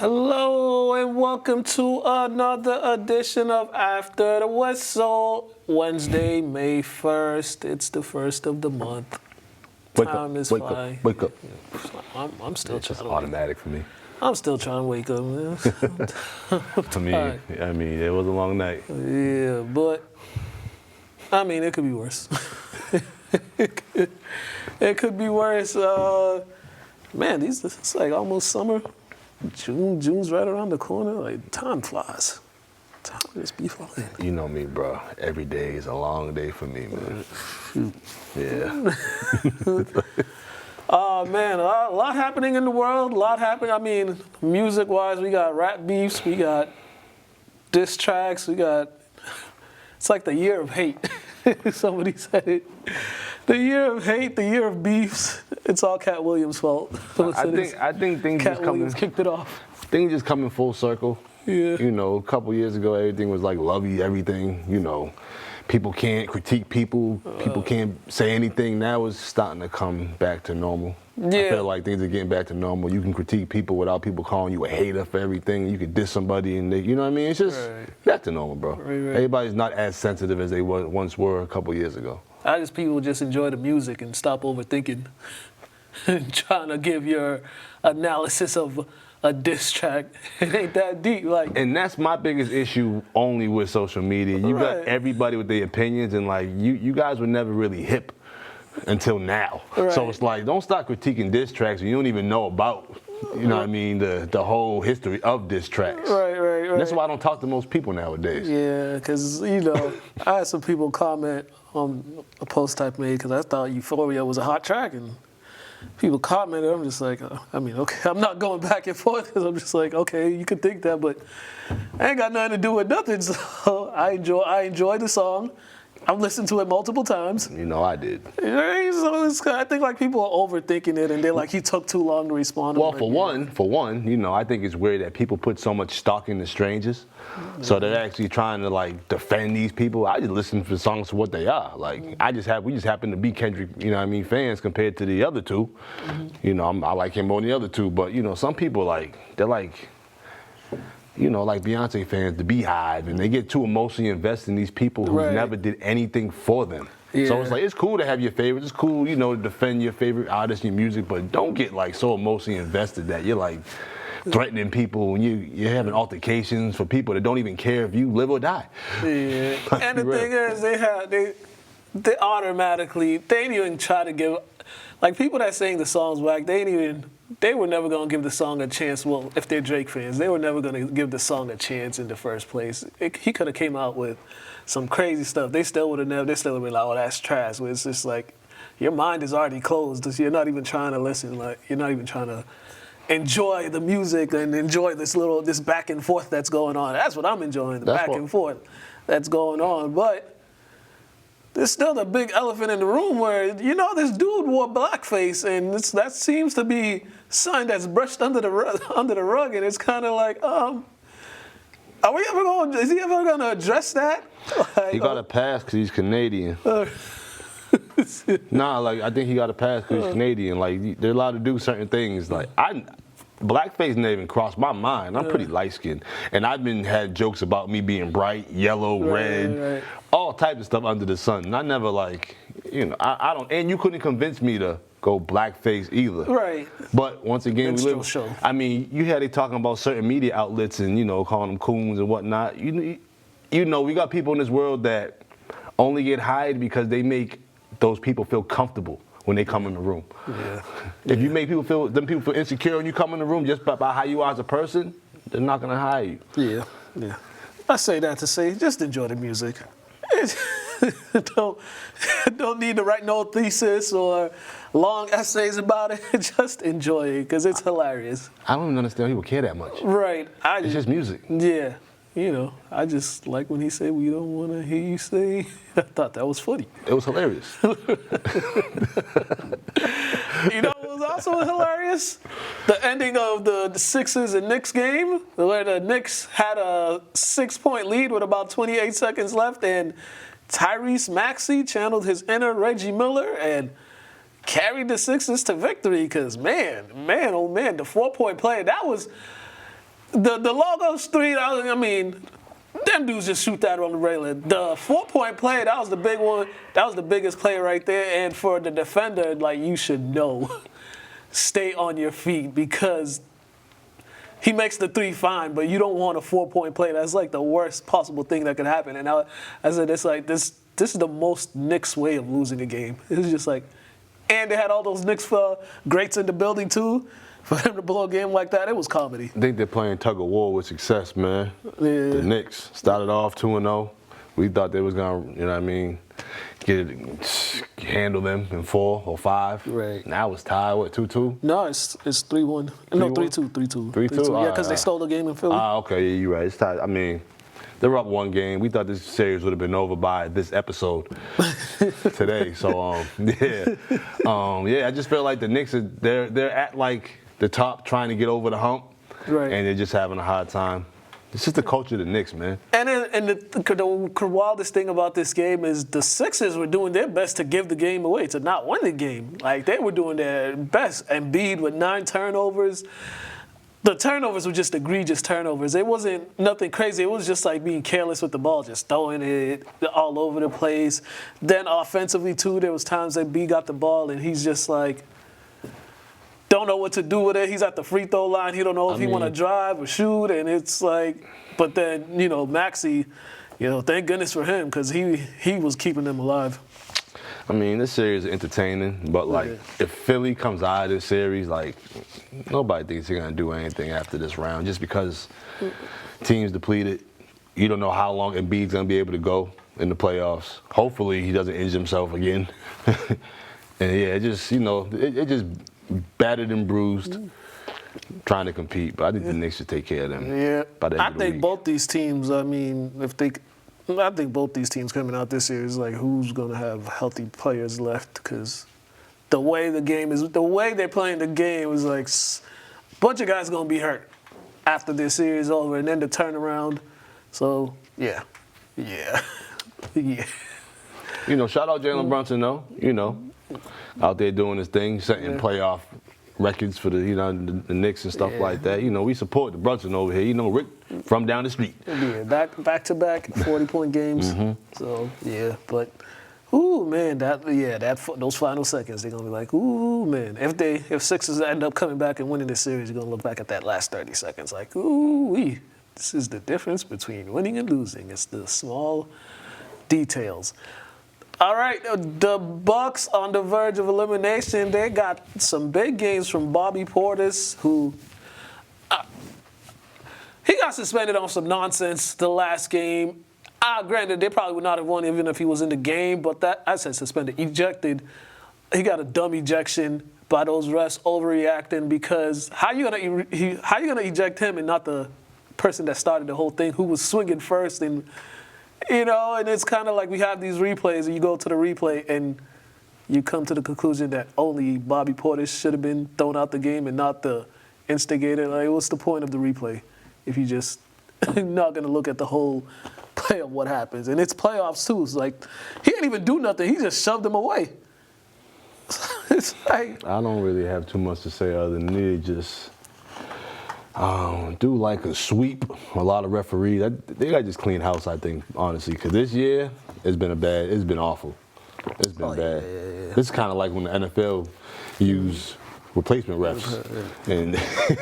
Hello and welcome to another edition of After the Whistle, Wednesday, May 1st. It's the first of the month. Time is flying. Wake up. I'm still It's trying just to automatic for me. I'm still trying to wake up, man. I mean, it was a long night. Yeah, but I mean, it could be worse. it could be worse. Man, it's like almost summer. June's right around the corner. Like, time flies. Time just be flying. You know me, bro. Every day is a long day for me, man. Yeah. Man, a lot happening in the world. A lot happening. I mean, music-wise, we got rap beefs. We got diss tracks. It's like the year of hate. Somebody said it. The year of hate, the year of beefs. It's all Cat Williams' fault. I think things Cat just coming. Williams kicked it off. Things just coming full circle. Yeah. You know, a couple years ago, everything was like lovey, everything. You know, people can't critique people. People can't say anything. Now it's starting to come back to normal. Yeah. I feel like things are getting back to normal. You can critique people without people calling you a hater for everything. You can diss somebody and you know what I mean? It's just back to normal, bro. Right. Everybody's not as sensitive as they once were a couple years ago. People just enjoy the music and stop overthinking and trying to give your analysis of a diss track. It ain't that deep. And that's my biggest issue only with social media. You got everybody with their opinions, and like you guys were never really hip until now. Right. So it's like, don't start critiquing diss tracks you don't even know about. You know what I mean? The whole history of diss tracks. Right. That's why I don't talk to most people nowadays. Yeah, because, you know, I had some people comment on a post I made because I thought Euphoria was a hot track, and people commented. I'm just like, okay, I'm not going back and forth because I'm just like, okay, you could think that, but I ain't got nothing to do with nothing. So I enjoy the song. I've listened to it multiple times. You know, I did. So I think like people are overthinking it, and they're like, he took too long to respond. Well, for one, you know, I think it's weird that people put so much stock into strangers. So they're actually trying to like defend these people. I just listen to songs for what they are. Like we just happen to be Kendrick, you know what I mean, fans compared to the other two. You know, I like him more than the other two, but you know, some people they're like, you know, like Beyonce fans, the Beehive, and they get too emotionally invested in these people who never did anything for them. Yeah. So it's like, it's cool to have your favorites. It's cool, you know, to defend your favorite artist and your music, but don't get like so emotionally invested that you're like threatening people and you're having altercations for people that don't even care if you live or die. Yeah. And the thing is, they automatically, they ain't even try to give, like people that sing the songs back, they were never going to give the song a chance. Well, if they're Drake fans, they were never going to give the song a chance in the first place. He could have came out with some crazy stuff. They still would have been like, oh, that's trash. But it's just like, your mind is already closed. You're not even trying to listen. Like, you're not even trying to enjoy the music and enjoy this back and forth that's going on. That's what I'm enjoying, the back and forth that's going on. But there's still the big elephant in the room where, you know, this dude wore blackface, and that seems to be something that's brushed under the rug, and it's kind of like, is he ever going to address that? Like, he got a pass because he's Canadian. I think he got a pass because he's Canadian. Like, they're allowed to do certain things. Like, blackface never even crossed my mind. I'm pretty light-skinned. And I've had jokes about me being bright, yellow, red, all types of stuff under the sun. And I never you know, I don't, and you couldn't convince me to go blackface either. Right. But once again, you had it talking about certain media outlets and, you know, calling them coons and whatnot. You know, we got people in this world that only get hired because they make those people feel comfortable when they come in the room. Yeah. If you make people feel insecure when you come in the room just by how you are as a person, they're not gonna hire you. Yeah. I say that to say, just enjoy the music. Don't need to write no thesis or long essays about it. Just enjoy it because it's hilarious. I don't even understand people care that much. Right. It's just music. Yeah. You know, I just like when he said, "We don't want to hear you say." I thought that was funny. It was hilarious. You know what was also hilarious? The ending of the Sixers and Knicks game, where the Knicks had a 6-point lead with about 28 seconds left, and Tyrese Maxey channeled his inner Reggie Miller and carried the Sixers to victory. Because, man, the 4-point play, that was... The Logos three, I mean, them dudes just shoot that on the regular. The 4-point play, that was the big one. That was the biggest play right there. And for the defender, like, you should know, stay on your feet because he makes the three fine, but you don't want a 4-point play. That's like the worst possible thing that could happen. And I said, it's like this is the most Knicks way of losing a game. It's just like, and they had all those Knicks greats in the building too. For them to blow a game like that, it was comedy. I think they're playing tug of war with success, man. Yeah. The Knicks started off 2-0. We thought they was gonna, you know what I mean, handle them in 4 or 5. Right. Now it's tied, what, 2-2? No, it's 3-1. No, 3-2. 3-2. 3-2? Yeah, because they stole the game in Philly. Okay, yeah, you're right. It's tied. I mean, they were up 1 game. We thought this series would have been over by this episode today. So, yeah, I just feel like the Knicks they're at like the top, trying to get over the hump, Right. and they're just having a hard time. It's just the culture of the Knicks, man. And the wildest thing about this game is the Sixers were doing their best to give the game away, to not win the game. Like, they were doing their best. Embiid with 9 turnovers. The turnovers were just egregious turnovers. It wasn't nothing crazy. It was just like being careless with the ball, just throwing it all over the place. Then offensively, too, there was times that B got the ball, and he's just like, don't know what to do with it. He's at the free throw line. He don't know if he want to drive or shoot, and it's like, but then, you know, Maxey, you know, thank goodness for him because he was keeping them alive. I mean, this series is entertaining, but like, if Philly comes out of this series, like, nobody thinks they're gonna do anything after this round, just because teams depleted. You don't know how long Embiid's gonna be able to go in the playoffs. Hopefully, he doesn't injure himself again. And yeah, it just, you know, it just battered and bruised, trying to compete. But I think the Knicks should take care of them. Yeah, by the end I of the think week. both these teams. I mean, I think both these teams coming out this series, like, who's going to have healthy players left? Because the way the game is, the way they're playing the game is like a bunch of guys going to be hurt after this series over, and then the turnaround. So yeah. You know, shout out Jalen Brunson though. You know, out there doing his thing, setting playoff records for the Knicks and stuff like that. You know, we support the Brunson over here. You know, Rick from down the street. Yeah, back to back 40-point games. So yeah, but ooh man, those final seconds they're gonna be like, ooh man. If Sixers end up coming back and winning this series, you're gonna look back at that last 30 seconds like, ooh wee. This is the difference between winning and losing. It's the small details. All right, the Bucks on the verge of elimination. They got some big games from Bobby Portis, who he got suspended on some nonsense the last game. Granted, they probably would not have won even if he was in the game, but I said suspended, ejected. He got a dumb ejection by those refs overreacting because how you gonna eject him and not the person that started the whole thing, who was swinging first and. You know, and it's kind of like we have these replays, and you go to the replay, and you come to the conclusion that only Bobby Portis should have been thrown out the game and not the instigator. Like, what's the point of the replay if you just not going to look at the whole play of what happens? And it's playoffs, too. It's like, he didn't even do nothing. He just shoved him away. It's like, I don't really have too much to say other than they just do like a sweep. A lot of referees. They got to just clean house, I think, honestly, because this year it's been awful. It's been bad. Yeah. This is kind of like when the NFL use replacement refs, and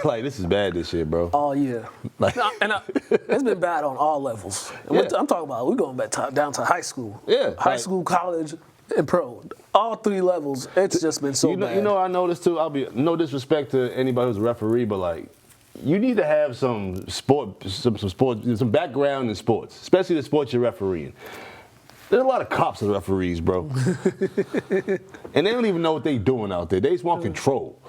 like this is bad this year, bro. oh, yeah. Like, It's been bad on all levels. And I'm talking about, we're going back down to high school. Yeah, High school, college, and pro. All 3 levels. It's just been so bad. You know, I noticed too. I'll be no disrespect to anybody who's a referee, but like, you need to have some background in sports, especially the sports you're refereeing. There's a lot of cops as referees, bro. And they don't even know what they're doing out there. They just want control.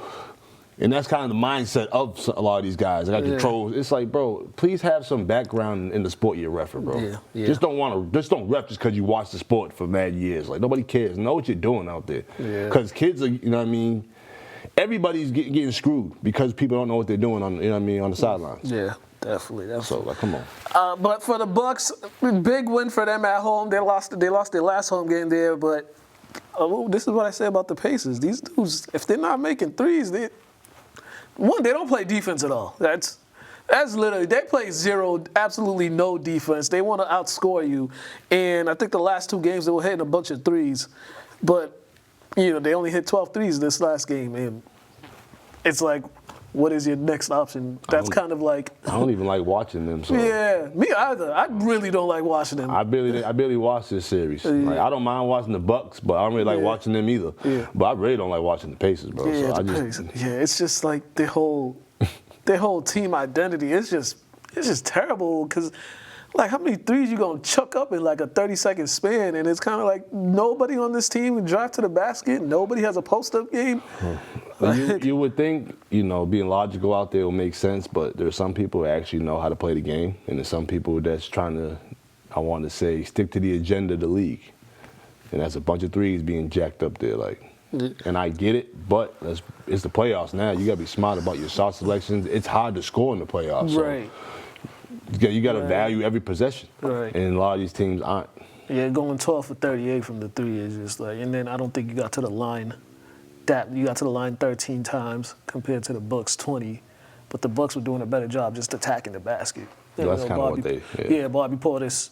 And that's kind of the mindset of a lot of these guys. They got control. It's like, bro, please have some background in the sport you're refereeing, bro. Yeah. Just don't ref just because you watched the sport for mad years. Like, nobody cares. Know what you're doing out there. Because kids are, you know what I mean? Everybody's getting screwed because people don't know what they're doing on, you know what I mean, on the sidelines. Yeah, definitely. So, like, come on. But for the Bucks, big win for them at home. They lost their last home game there, but this is what I say about the Pacers. These dudes, if they're not making threes, they don't play defense at all. That's literally, they play absolutely no defense. They want to outscore you. And I think the last 2 games, they were hitting a bunch of threes. But, they only hit 12 threes this last game. And it's like, what is your next option? That's kind of like... I don't even like watching them. So. Yeah, me either. I really don't like watching them. I barely watch this series. Like, I don't mind watching the Bucks, but I don't really like watching them either. Yeah. But I really don't like watching the Pacers, bro. Yeah, so it's just like their whole team identity. It's just terrible because, like, how many threes you gonna chuck up in like a 30-second span? And it's kind of like nobody on this team can drive to the basket. Nobody has a post-up game. You would think, being logical out there will make sense, but there's some people who actually know how to play the game, and there's some people that's trying to, I want to say, stick to the agenda of the league. And that's a bunch of threes being jacked up there, like. And I get it, but it's the playoffs now. You got to be smart about your shot selections. It's hard to score in the playoffs. So right. You got to value every possession. Right. And a lot of these teams aren't. Yeah, going 12 for 38 from the 3 is just like, and then I don't think you got to the line. You got to the line 13 times compared to the Bucks 20, but the Bucks were doing a better job just attacking the basket. That's kind of what they. Yeah, Bobby Portis.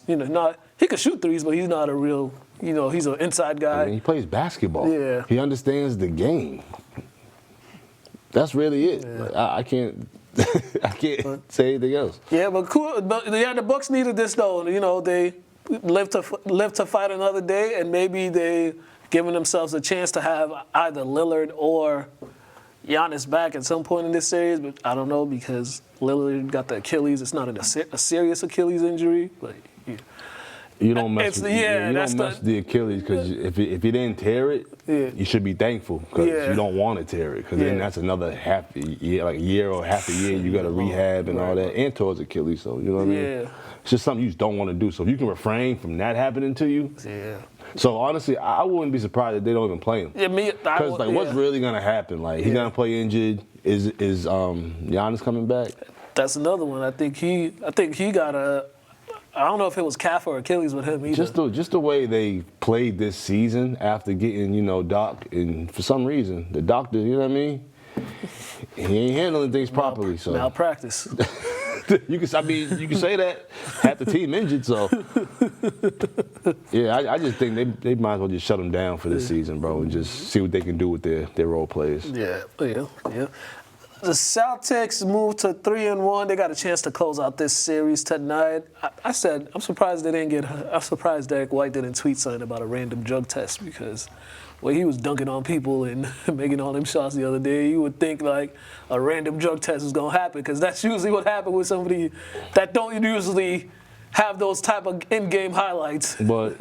He could shoot threes, but he's not a real. He's an inside guy. I mean, he plays basketball. Yeah. He understands the game. That's really it. Yeah. Like, I can't. I can't say anything else. Yeah, but cool. But the Bucks needed this though. They live to fight another day, and maybe they giving themselves a chance to have either Lillard or Giannis back at some point in this series. But I don't know because Lillard got the Achilles. It's not a serious Achilles injury, but. Yeah. You don't mess with the Achilles because if you didn't tear it, you should be thankful because you don't want to tear it because then that's another half a year, like a year or half a year you got to rehab and all that and towards Achilles. So you know what I mean? Yeah. It's just something you just don't want to do. So if you can refrain from that happening to you. Yeah. So honestly, I wouldn't be surprised if they don't even play him. Yeah, because what's really gonna happen? Like he's gonna play injured. Is Giannis coming back? That's another one. I think he got a. I don't know if it was calf or Achilles with him either. Just the way they played this season after getting, Doc, and for some reason, the doctor, you know what I mean? He ain't handling things properly. So malpractice. you can say that. Half the team injured, so. Yeah, I just think they might as well just shut him down for this season, bro, and just see what they can do with their role players. Yeah. The Celtics moved to 3-1. They got a chance to close out this series tonight. I said I'm surprised they didn't get. I'm surprised Derek White didn't tweet something about a random drug test because, he was dunking on people and making all them shots the other day. You would think like a random drug test is gonna happen because that's usually what happened with somebody that don't usually have those type of in-game highlights. But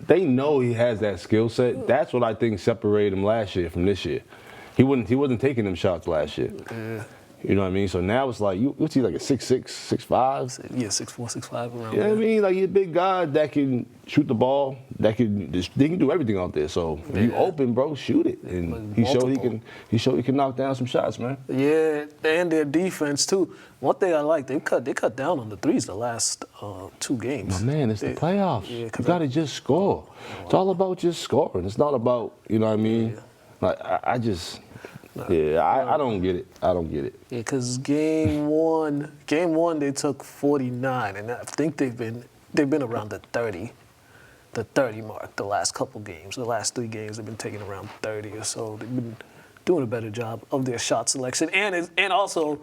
they know he has that skill set. That's what I think separated him last year from this year. He wasn't taking them shots last year. Yeah. You know what I mean? So now it's like, what's he, like a 6'6", 6'5"? Yeah, 6'4", 6'5", around you know what I mean? Like, he's a big guy that can shoot the ball, they can do everything out there. So if you open, bro, shoot it. And he showed he can knock down some shots, man. Yeah, and their defense, too. One thing I like, they cut down on the threes the last 2 games. But man, it's the playoffs. Yeah, you got to just score. It's all about just scoring. It's not about, you know what I mean? Yeah. Like, I don't get it. I don't get it. Yeah, because game one they took 49, and I think they've been around the 30 mark the last couple games. The last 3 games they've been taking around 30 or so. They've been doing a better job of their shot selection, and also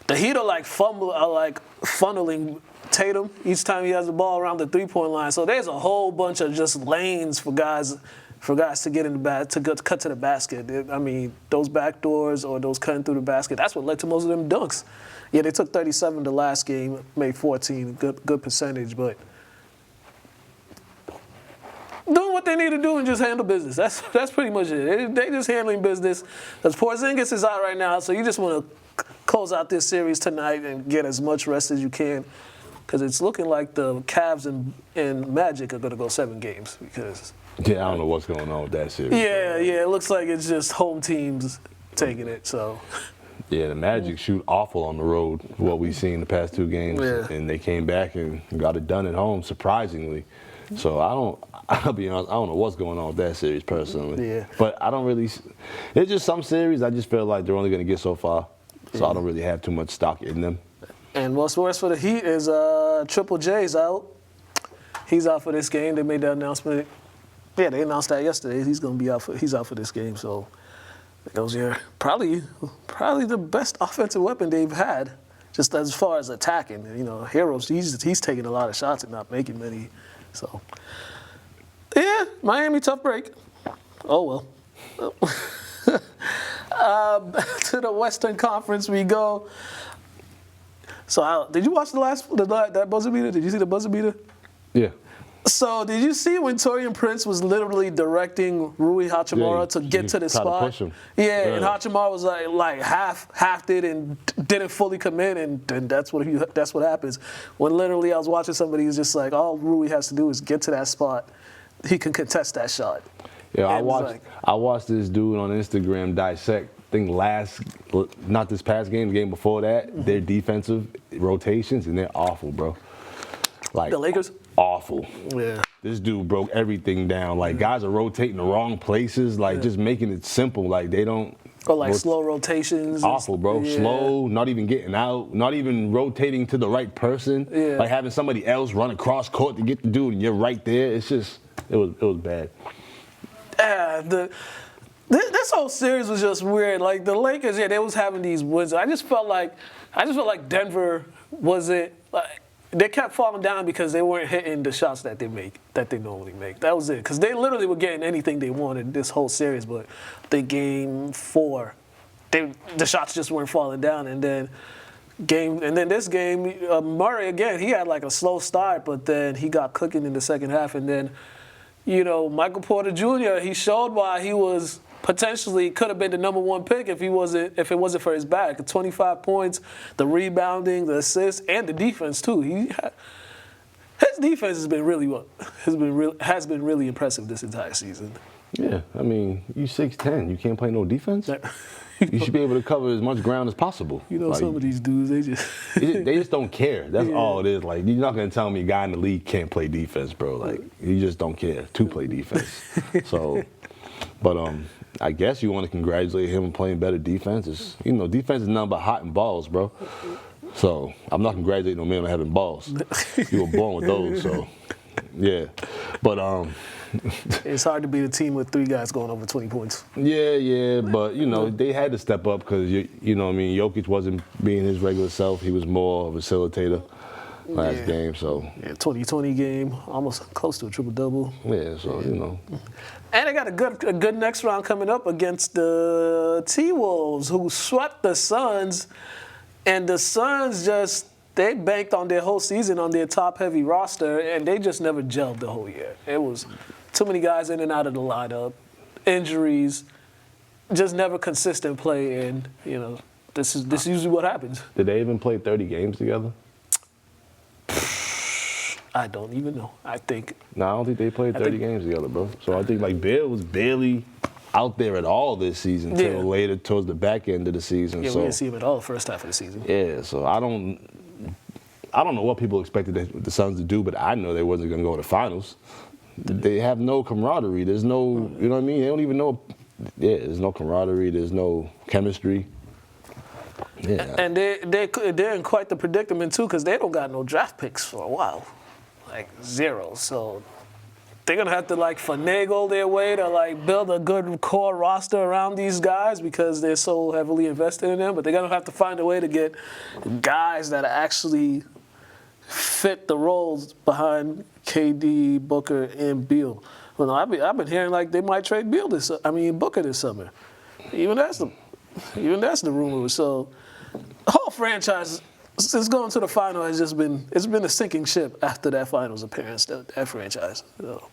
the Heat are like funneling Tatum each time he has the ball around the 3-point line. So there's a whole bunch of just lanes for guys to get in the to cut to the basket. I mean, those back doors or those cutting through the basket, that's what led to most of them dunks. Yeah, they took 37 the last game, made 14, good percentage, but doing what they need to do and just handle business. That's pretty much it. They just handling business. Because Porzingis is out right now, so you just want to close out this series tonight and get as much rest as you can. Because it's looking like the Cavs and Magic are going to go 7 games because. Yeah, I don't know what's going on with that series. Yeah, it looks like it's just home teams taking it, so. Yeah, the Magic shoot awful on the road, what we've seen the past 2 games. Yeah. And they came back and got it done at home, surprisingly. So I'll be honest, I don't know what's going on with that series personally. Yeah. But I don't really, it's just some series I just feel like they're only going to get so far. So I don't really have too much stock in them. And what's worse for the Heat is Triple J's out. He's out for this game. They made that announcement. Yeah, they announced that yesterday. He's out for this game. So those are probably the best offensive weapon they've had, just as far as attacking. You know, Heroes, he's taking a lot of shots and not making many. So yeah, Miami tough break. Oh well. To the Western Conference we go. So did you watch that buzzer beater? Did you see the buzzer beater? Yeah. So did you see when Torian Prince was literally directing Rui Hachimura to get to the spot? To push him. Yeah, and Hachimura was like half it and didn't fully commit, and that's what happens. When literally I was watching somebody who's just like, all Rui has to do is get to that spot, he can contest that shot. Yeah, I watched this dude on Instagram dissect. I think not this past game, the game before that, their defensive rotations, and they're awful, bro. Like the Lakers? Awful. Yeah. This dude broke everything down. Like, guys are rotating the wrong places, like just making it simple. Like, they don't. Or like slow rotations. Awful, bro. Yeah. Slow, not even getting out, not even rotating to the right person. Yeah. Like having somebody else run across court to get the dude, and you're right there. It's just, it was bad. Yeah, this whole series was just weird. Like the Lakers, they was having these wins. I just felt like Denver wasn't like they kept falling down because they weren't hitting the shots that they normally make. That was it. Because they literally were getting anything they wanted this whole series, but the game 4, the shots just weren't falling down. And then this game, Murray again, he had like a slow start, but then he got cooking in the second half, and then. You know, Michael Porter Jr., he showed why he was potentially could have been the number 1 pick if it wasn't for his back. 25 points, the rebounding, the assists, and the defense too. His defense has been really impressive this entire season. Yeah, I mean, you 6'10", you can't play no defense. You should be able to cover as much ground as possible. You know, like, some of these dudes, they just don't care. That's all it is. Like, you're not gonna tell me a guy in the league can't play defense, bro. Like, you just don't care to play defense. So, but I guess you want to congratulate him on playing better defense. Defense is nothing but hot and balls, bro. So I'm not congratulating no man on having balls. You were born with those, so yeah. But it's hard to beat a team with 3 guys going over 20 points. Yeah, but they had to step up because Jokic wasn't being his regular self. He was more of a facilitator last game. So 2020 game, almost close to a triple-double. Yeah, so And they got a good next round coming up against the T-Wolves, who swept the Suns, and the Suns they banked on their whole season on their top-heavy roster, and they just never gelled the whole year. It was too many guys in and out of the lineup, injuries, just never consistent play, and this is usually what happens. Did they even play 30 games together? I don't even know. I don't think they played 30 games together, bro. So I think like Beal was barely out there at all this season until later towards the back end of the season. Yeah, so, we didn't see him at all the first half of the season. Yeah, so I don't know what people expected the Suns to do, but I know they wasn't going to go to the finals. They have no camaraderie. There's no, you know what I mean? They don't even know. Yeah, there's no camaraderie. There's no chemistry. Yeah. And they're in quite the predicament too, because they don't got no draft picks for a while, like 0. So they're gonna have to like finagle their way to like build a good core roster around these guys because they're so heavily invested in them. But they're gonna have to find a way to get guys that actually fit the roles behind KD, Booker, and Beal. Well, no, I've been hearing like they might trade Booker this summer. Even that's the rumor. So the whole franchise since going to the final has just been a sinking ship after that finals appearance. That franchise. So.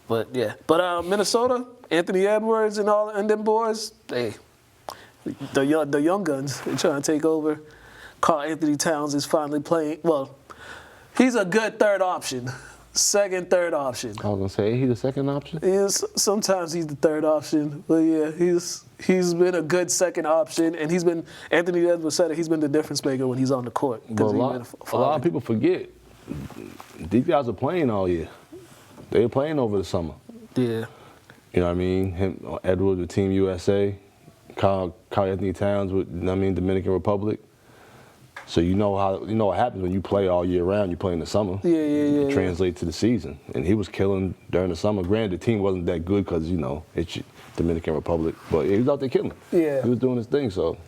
But Minnesota, Anthony Edwards and them boys, the young guns, they're trying to take over. Karl Anthony Towns is finally playing. Well, he's a good third option. Third option. I was gonna say he's the second option. Sometimes he's the third option, but yeah, he's been a good second option, and Anthony Edwards said he's been the difference maker when he's on the court. But a lot of people forget these guys are playing all year. They were playing over the summer. Yeah. You know what I mean? Edwards with Team USA, Karl Anthony Towns with Dominican Republic. So you know what happens when you play all year round. You play in the summer. Yeah. Translate to the season, and he was killing during the summer. Granted, the team wasn't that good because it's Dominican Republic, but he was out there killing. Yeah. He was doing his thing, so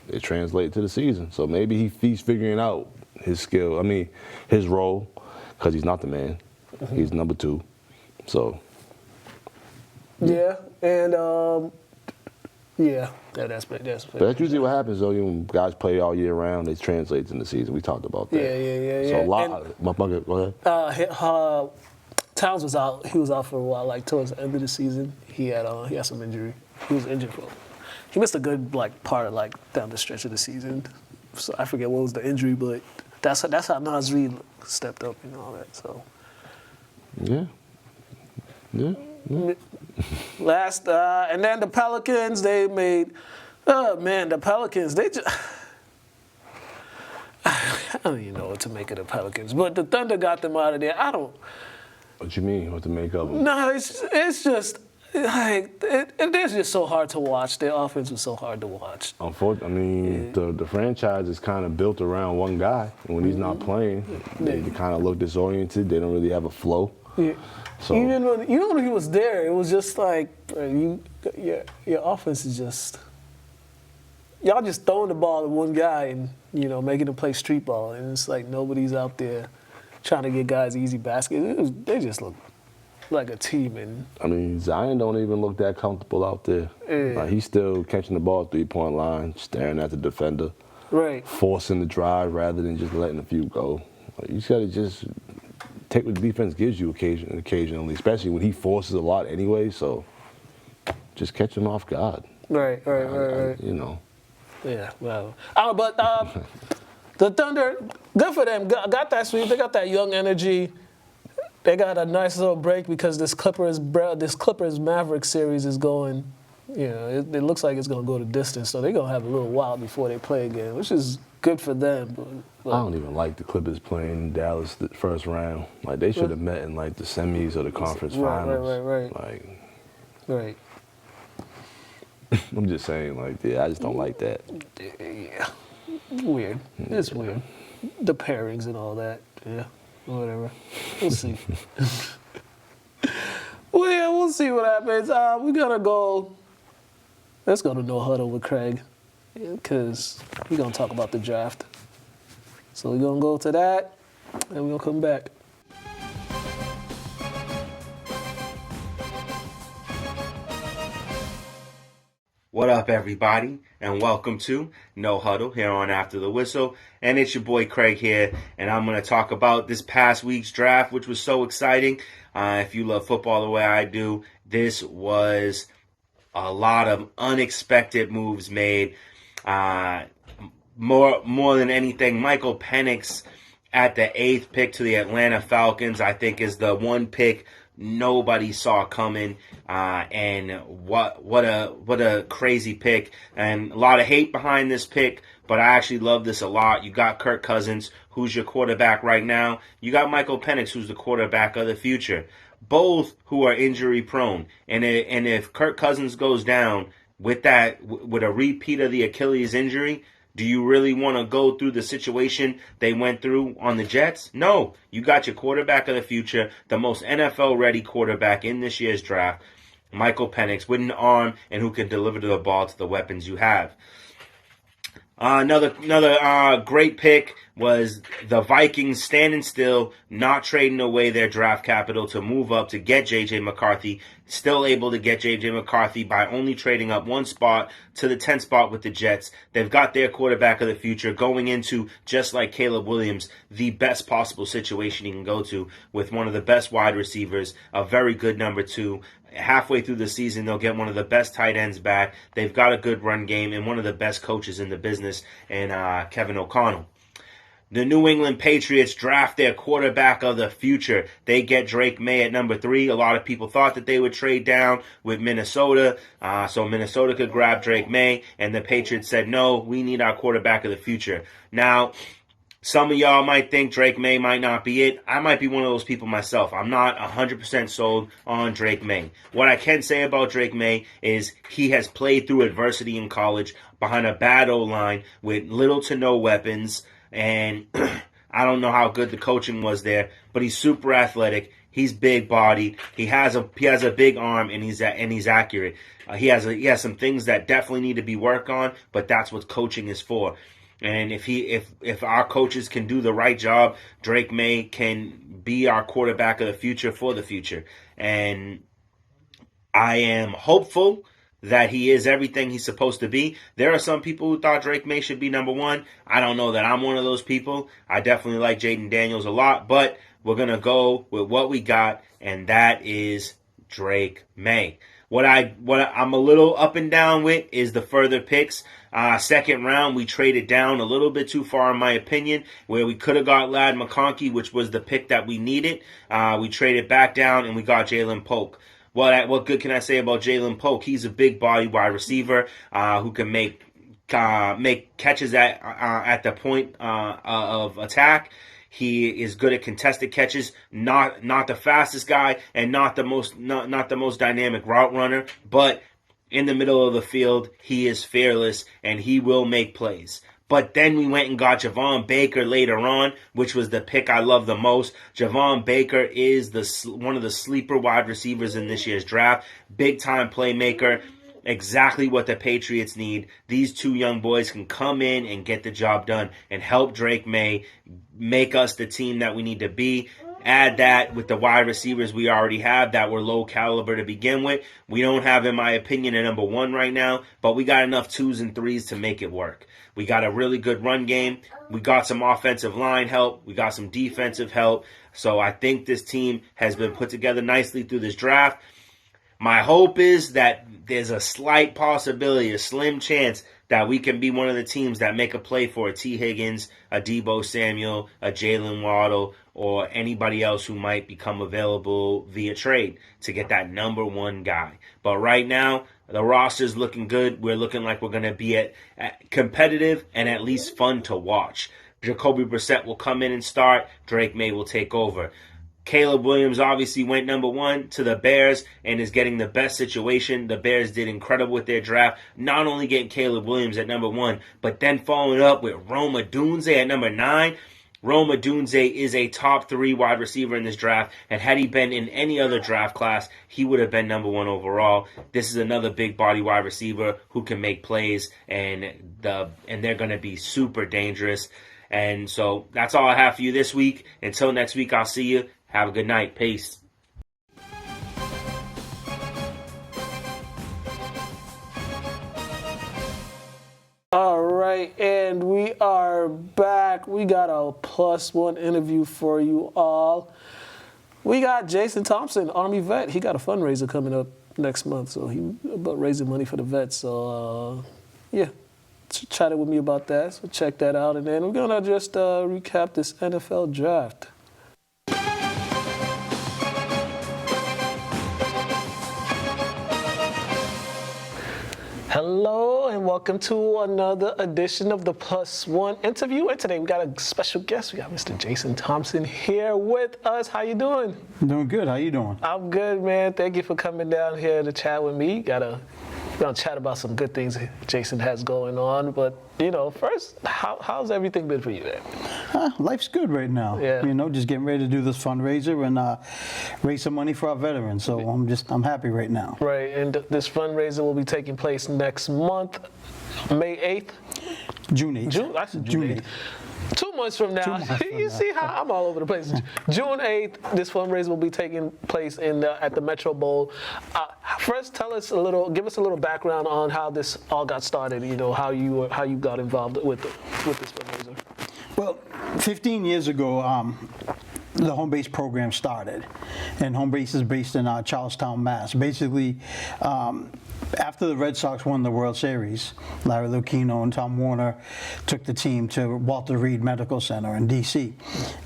it translated to the season. So maybe he's figuring out his skill. I mean, his role, because he's not the man. He's number 2. So. Yeah, and that's But that's usually what happens, though. When guys play all year round, it translates in the season. We talked about that. Yeah. So a lot. Go ahead. Towns was out. He was out for a while. Like towards the end of the season, he had some injury. He was injured for. He missed a good part of down the stretch of the season. So I forget what was the injury, but that's how Nas Reed stepped up and all that. So. Yeah. Last and then the Pelicans, they made. Oh man, the Pelicans, they just. I don't even know what to make of the Pelicans, but the Thunder got them out of there. I don't. What you mean? What to make of them? No, it's just like they're just so hard to watch. Their offense was so hard to watch. Unfortunately, the franchise is kind of built around one guy, and when he's not playing, they kind of look disoriented. They don't really have a flow. Yeah. So even when he was there, it was just like your offense is just y'all just throwing the ball at one guy and making him play street ball, and it's like nobody's out there trying to get guys easy baskets. They just look like a team. And I mean, Zion don't even look that comfortable out there. Yeah. He's still catching the ball at 3-point line, staring at the defender, right, forcing the drive rather than just letting a few go. You just gotta just take what the defense gives you occasionally, especially when he forces a lot anyway. So just catch him off guard. Right. Yeah, well, but the Thunder, good for them. Got that sweep. They got that young energy. They got a nice little break because this Clippers Mavericks series is going. It looks like it's going to go the distance. So they're going to have a little while before they play again, which is good for them. But I don't even like the Clippers playing in Dallas the first round. Like they should have met in the semis or the conference finals. Right. I'm just saying, I just don't like that. Yeah. Weird. It's weird. The pairings and all that. Yeah. Whatever. We'll see. Well, yeah, we'll see what happens. We're going to go. Let's go to No Huddle with Craig because we're going to talk about the draft. So we're going to go to that and we're going to come back. What up, everybody, and welcome to No Huddle here on After the Whistle. And it's your boy Craig here, and I'm going to talk about this past week's draft, which was so exciting. If you love football the way I do, this was a lot of unexpected moves made. More than anything, Michael Penix at the 8th pick to the Atlanta Falcons, I think, is the one pick nobody saw coming, and what a crazy pick, and a lot of hate behind this pick, but I actually love this a lot. You got Kirk Cousins, who's your quarterback right now. You got Michael Penix, who's the quarterback of the future. Both who are injury prone, and if Kirk Cousins goes down with a repeat of the Achilles injury, do you really want to go through the situation they went through on the Jets? No. You got your quarterback of the future, the most NFL-ready quarterback in this year's draft, Michael Penix, with an arm and who can deliver the ball to the weapons you have. Another great pick was the Vikings standing still, not trading away their draft capital to move up to get J.J. McCarthy. Still able to get J.J. McCarthy by only trading up one spot to the 10th spot with the Jets. They've got their quarterback of the future going into, just like Caleb Williams, the best possible situation he can go to with one of the best wide receivers, a very good number 2. Halfway through the season, they'll get one of the best tight ends back. They've got a good run game and one of the best coaches in the business in Kevin O'Connell. The New England Patriots draft their quarterback of the future. They get Drake May at number 3. A lot of people thought that they would trade down with Minnesota, so Minnesota could grab Drake May, and the Patriots said, no, we need our quarterback of the future. Now, Some of y'all might think Drake May might not be it. I might be one of those people myself. I'm not 100% sold on Drake May. What I can say about Drake May is he has played through adversity in college behind a bad O-line with little to no weapons, and I don't know how good the coaching was there, but he's super athletic. He's big bodied. He has a big arm, and he's accurate. He has some things that definitely need to be worked on, but that's what coaching is for. And if our coaches can do the right job, Drake May can be our quarterback of the future for the future. And I am hopeful that he is everything he's supposed to be. There are some people who thought Drake May should be number one. I don't know that I'm one of those people. I definitely like Jaden Daniels a lot, but we're going to go with what we got, and that is Drake May. What I'm a little up and down with is the further picks. Second round, we traded down a little bit too far, in my opinion, where we could have got Ladd McConkey, which was the pick that we needed. We traded back down, and we got Jalen Polk. What good can I say about Jalen Polk? He's a big body wide receiver who can make catches at the point of attack. He is good at contested catches, not the fastest guy and not the most dynamic route runner, but in the middle of the field, he is fearless and he will make plays. But then we went and got Javon Baker later on, which was the pick I love the most. Javon Baker is one of the sleeper wide receivers in this year's draft. Big time playmaker. Exactly what the Patriots need. These two young boys can come in and get the job done and help Drake May make us the team that we need to be. Add that with the wide receivers we already have that were low caliber to begin with. We don't have, in my opinion, a number one right now, but we got enough 2s and 3s to make it work. We got a really good run game. We got some offensive line help. We got some defensive help. So I think this team has been put together nicely through this draft. My hope is that there's a slight possibility, a slim chance, that we can be one of the teams that make a play for a T. Higgins, a Deebo Samuel, a Jalen Waddle, or anybody else who might become available via trade to get that number one guy. But right now, the roster's looking good. We're looking like we're going to be at competitive and at least fun to watch. Jacoby Brissett will come in and start. Drake May will take over. Caleb Williams obviously went number one to the Bears and is getting the best situation. The Bears did incredible with their draft, not only getting Caleb Williams at number one, but then following up with Rome Odunze at number 9. Rome Odunze is a top 3 wide receiver in this draft, and had he been in any other draft class, he would have been number 1 overall. This is another big body wide receiver who can make plays, and they're going to be super dangerous. And so that's all I have for you this week. Until next week, I'll see you. Have a good night. Peace. All right, and we are back. We got a +1 interview for you all. We got Jason Thompson, Army vet. He got a fundraiser coming up next month, so he about raising money for the vets. So, yeah, chatted with me about that. So check that out, and then we're gonna just recap this NFL draft. Hello and welcome to another edition of the +1 interview. And today we got a special guest. We got Mr. Jason Thompson here with us. How you doing? I'm doing good. How you doing? I'm good, man. Thank you for coming down here to chat with me. We're gonna chat about some good things Jason has going on. But first, how's everything been for you, man? Life's good right now. Yeah. Just getting ready to do this fundraiser and raise some money for our veterans. So I'm happy right now. Right, and this fundraiser will be taking place next month, May 8th. June 8th. I said June 8th. 2 months from now. You see how I'm all over the place. June 8th, this fundraiser will be taking place at the Metro Bowl. First, give us a little background on how this all got started. How you got involved with this fundraiser. Well, 15 years ago, the home base program started. And home base is based in Charlestown, Mass. Basically, after the Red Sox won the World Series, Larry Lucchino and Tom Warner took the team to Walter Reed Medical Center in D.C.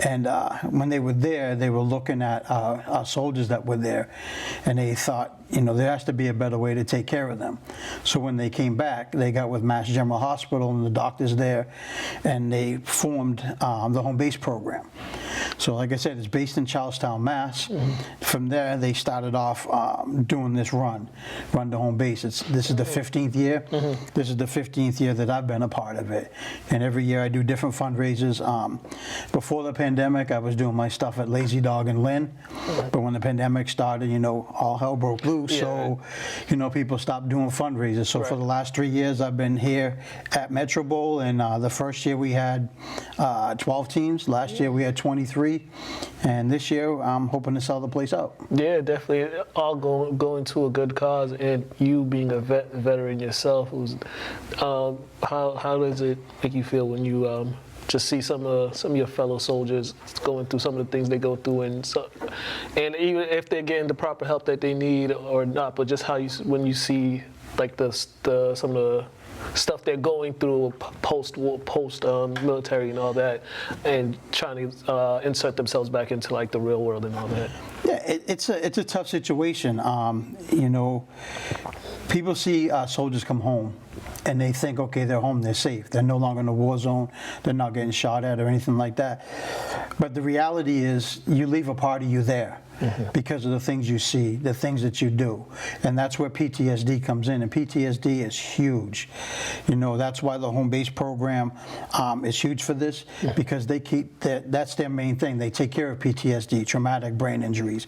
And when they were there, they were looking at our soldiers that were there, and they thought, there has to be a better way to take care of them. So when they came back, they got with Mass General Hospital and the doctors there, and they formed the home base program. So like I said, it's based in Charlestown, Mass. From there, they started off doing this run to home base. This is the 15th year. This is the 15th year that I've been a part of it. And every year I do different fundraisers. Before the pandemic, I was doing my stuff at Lazy Dog and Lynn. But when the pandemic started, all hell broke loose. So, people stopped doing fundraisers. So for the last 3 years, I've been here at Metro Bowl. And the first year we had 12 teams. Last year we had 23. And this year I'm hoping to sell the place out. Yeah, definitely. All going to a good cause. And you being a veteran yourself, how does it make you feel when you just see some of your fellow soldiers going through some of the things they go through, and even if they're getting the proper help that they need or not, but just when you see like some of the stuff they're going through post military and all that, and trying to insert themselves back into like the real world and all that. Yeah, it's a tough situation. People see soldiers come home and they think, okay, they're home, they're safe. They're no longer in a war zone. They're not getting shot at or anything like that. But the reality is, you leave a part of you there because of the things you see, the things that you do. And that's where PTSD comes in. And PTSD is huge. That's why the home base program is huge for this, because they that's their main thing. They take care of PTSD, traumatic brain injuries.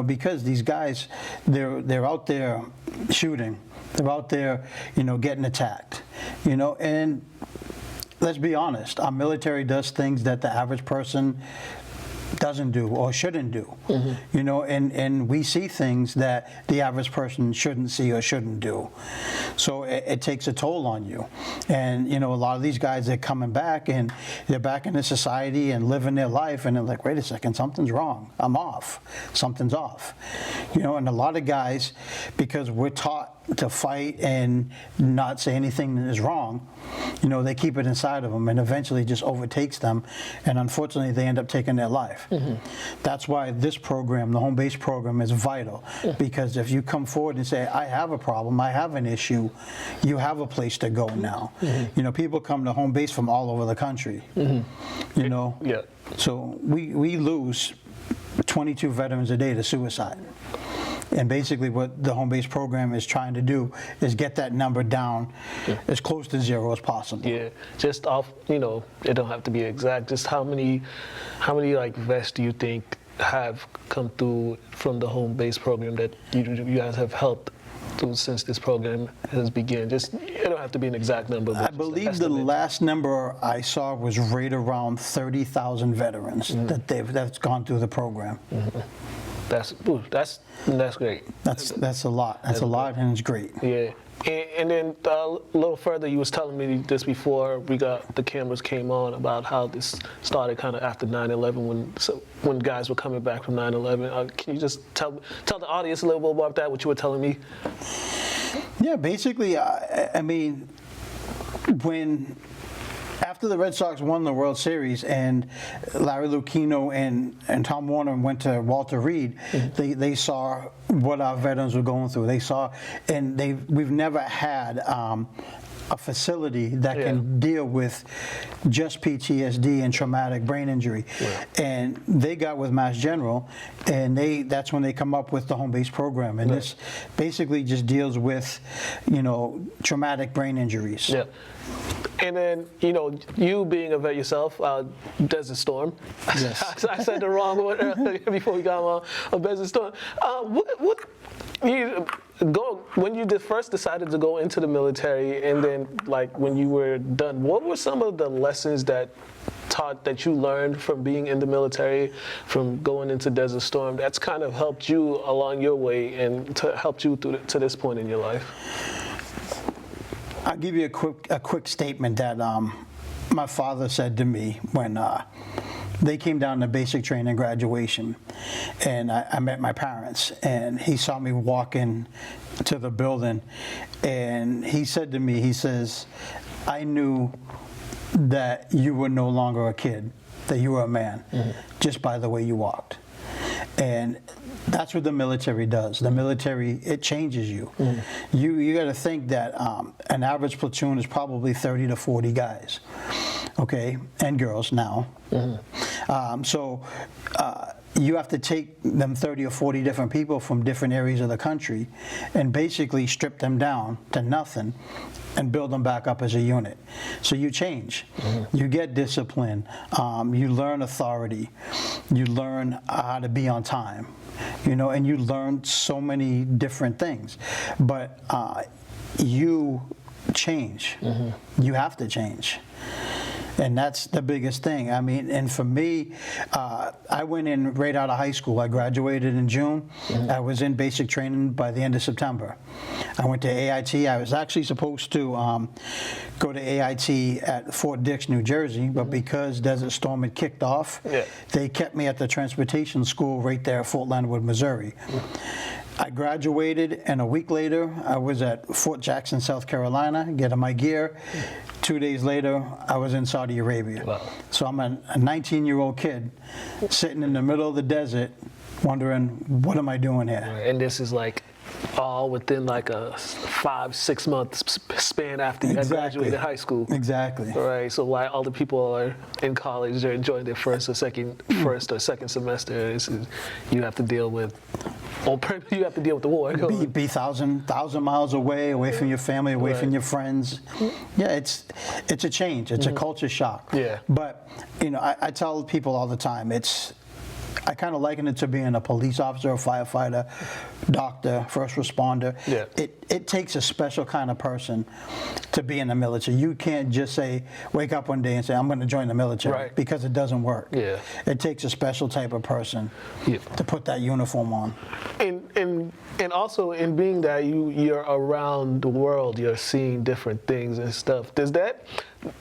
Because these guys, they're out there shooting. They're out there, getting attacked, and let's be honest, our military does things that the average person doesn't do or shouldn't do, and we see things that the average person shouldn't see or shouldn't do. So it takes a toll on you. And, a lot of these guys, they're coming back and they're back into society and living their life, and they're like, wait a second, something's wrong. I'm off. Something's off. And a lot of guys, because we're taught to fight and not say anything that is wrong, they keep it inside of them, and eventually it just overtakes them, and unfortunately they end up taking their life. That's why this program, the home base program, is vital, because if you come forward and say, I have a problem, I have an issue, you have a place to go now. People come to home base from all over the country. Yeah. So we lose 22 veterans a day to suicide. And basically what the home base program is trying to do is get that number down as close to zero as possible. Yeah, just off, it don't have to be exact. Just how many like vets do you think have come through from the home base program that you guys have helped through since this program has begun? Just, it don't have to be an exact number. But I believe the last number I saw was right around 30,000 veterans that's gone through the program. That's great. That's a lot. That's a lot, and it's great. Yeah. And then a little further, you was telling me this before the cameras came on about how this started kind of after 9/11 when guys were coming back from 9/11. Can you just tell the audience a little bit about that? What you were telling me? Yeah, basically, I mean, after the Red Sox won the World Series and Larry Lucchino and Tom Warner went to Walter Reed, they saw what our veterans were going through. They saw, and we've never had a facility that can deal with just PTSD and traumatic brain injury. And they got with Mass General, and that's when they come up with the home base program. And this basically just deals with, traumatic brain injuries. Yeah. And then, you being a vet yourself, Desert Storm. Yes. I said the wrong one earlier before we got on Desert Storm. When you first decided to go into the military, and then like when you were done, what were some of the lessons that you learned from being in the military, from going into Desert Storm, that's kind of helped you along your way and helped you to this point in your life? I'll give you a quick statement that my father said to me when they came down to basic training graduation, and I met my parents, and he saw me walk in to the building, and he said to me, he says, I knew that you were no longer a kid, that you were a man, just by the way you walked. And that's what the military does. The military, it changes you. You got to think that an average platoon is probably 30 to 40 guys, okay, and girls now. So you have to take them 30 or 40 different people from different areas of the country and basically strip them down to nothing and build them back up as a unit. So you change. You get discipline. You learn authority. You learn how to be on time. You know, and you learn so many different things. But you change. You have to change. And that's the biggest thing. I mean, and for me, I went in right out of high school. I graduated in June. I was in basic training by the end of September. I went to AIT. I was actually supposed to go to AIT at Fort Dix, New Jersey, but because Desert Storm had kicked off, they kept me at the transportation school right there at Fort Leonard Wood, Missouri. I graduated, and a week later, I was at Fort Jackson, South Carolina, getting my gear. 2 days later, I was in Saudi Arabia. Wow. So I'm a 19-year-old kid sitting in the middle of the desert wondering, what am I doing here? And this is like all within like a 5-6 month span after you had graduated high school. Exactly. Right. So like all the people are in college, they're enjoying their first or second semester. You have to deal with. You have to deal with the war. Be thousand miles away from your family, away from your friends. Yeah, it's a change. It's a culture shock. Yeah. But you know, I tell people all the time, I kind of liken it to being a police officer, a firefighter, doctor, first responder. Yeah. It takes a special kind of person to be in the military. You can't just wake up one day and say, I'm going to join the military, right, because it doesn't work. Yeah. It takes a special type of person to put that uniform on. And also in being that you're around the world, you're seeing different things and stuff. Does that